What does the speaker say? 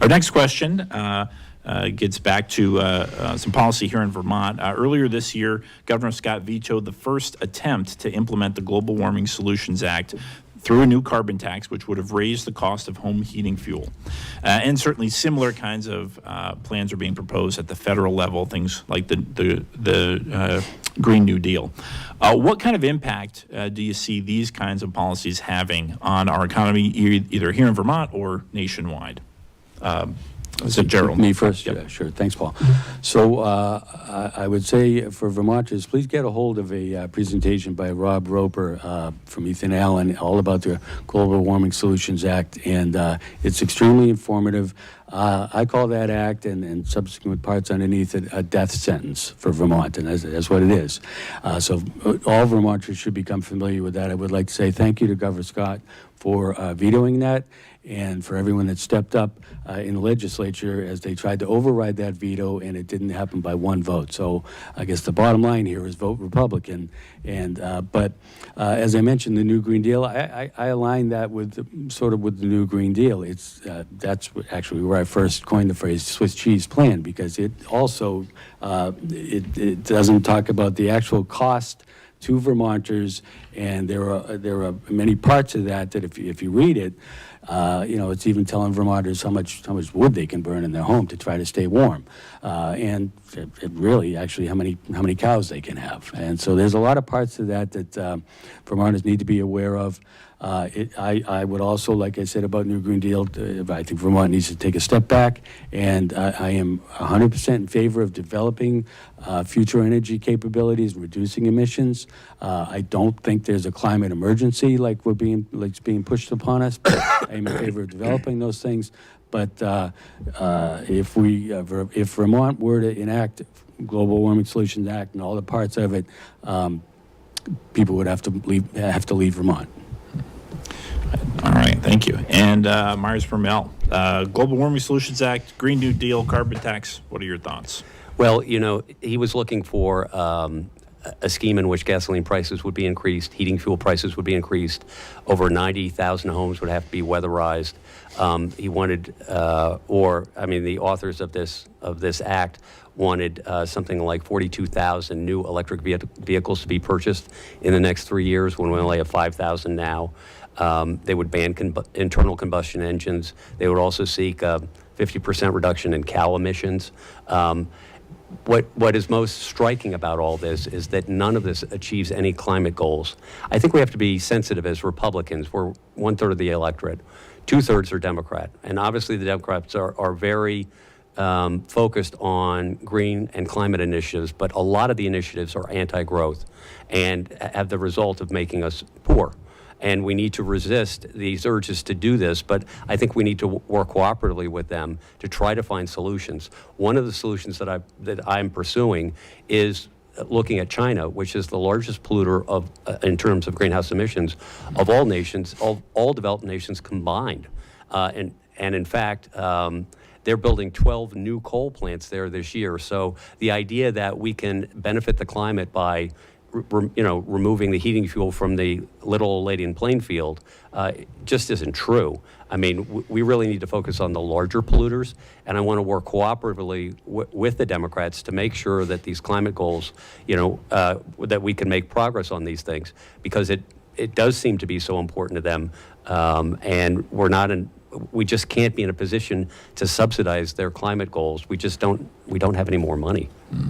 Our next question gets back to some policy here in Vermont. Earlier this year, Governor Scott vetoed the first attempt to implement the Global Warming Solutions Act through a new carbon tax, which would have raised the cost of home heating fuel. And certainly similar kinds of plans are being proposed at the federal level, things like the Green New Deal. What kind of impact do you see these kinds of policies having on our economy, either here in Vermont or nationwide? So Gerald. Me first? Yep. Yeah, sure. Thanks, Paul. So I would say for Vermonters, please get a hold of a presentation by Rob Roper from Ethan Allen, all about the Global Warming Solutions Act, and it's extremely informative. I call that act and subsequent parts underneath it a death sentence for Vermont, and that's what it is. So all Vermonters should become familiar with that. I would like to say thank you to Governor Scott for vetoing that, and for everyone that stepped up in the legislature as they tried to override that veto, and it didn't happen by one vote. So I guess the bottom line here is vote Republican. But as I mentioned, the new Green Deal, I align that with sort of with the new Green Deal. That's actually where I first coined the phrase Swiss cheese plan, because it also it doesn't talk about the actual cost to Vermonters, and there are many parts of that if you read it, it's even telling Vermonters how much wood they can burn in their home to try to stay warm, and it really actually how many cows they can have. And so there's a lot of parts of that Vermonters need to be aware of. I would also, like I said about New Green Deal, I think Vermont needs to take a step back, and I am 100% in favor of developing future energy capabilities, reducing emissions. I don't think there's a climate emergency like it's being pushed upon us, but I am in favor of developing those things. But if Vermont were to enact Global Warming Solutions Act and all the parts of it, people would have to leave Vermont. All right, thank you. And Myers Vermel, Global Warming Solutions Act, Green New Deal, carbon tax. What are your thoughts? Well, he was looking for a scheme in which gasoline prices would be increased, heating fuel prices would be increased, over 90,000 homes would have to be weatherized. He wanted, the authors of this act wanted something like 42,000 new electric vehicles to be purchased in the next 3 years, when we only have 5,000 now. They would ban internal combustion engines. They would also seek a 50% reduction in cow emissions. What is most striking about all this is that none of this achieves any climate goals. I think we have to be sensitive as Republicans. We're 1/3 of the electorate. 2/3 are Democrat. And obviously the Democrats are very focused on green and climate initiatives, but a lot of the initiatives are anti-growth and have the result of making us poor. And we need to resist these urges to do this, but I think we need to work cooperatively with them to try to find solutions. One of the solutions that I'm pursuing is looking at China, which is the largest polluter in terms of greenhouse emissions of all nations, all developed nations combined. And in fact, they're building 12 new coal plants there this year. So the idea that we can benefit the climate by removing the heating fuel from the little old lady in Plainfield just isn't true. I mean, we really need to focus on the larger polluters, and I want to work cooperatively with the Democrats to make sure that these climate goals, that we can make progress on these things, because it does seem to be so important to them, and we just can't be in a position to subsidize their climate goals. We don't have any more money. Mm.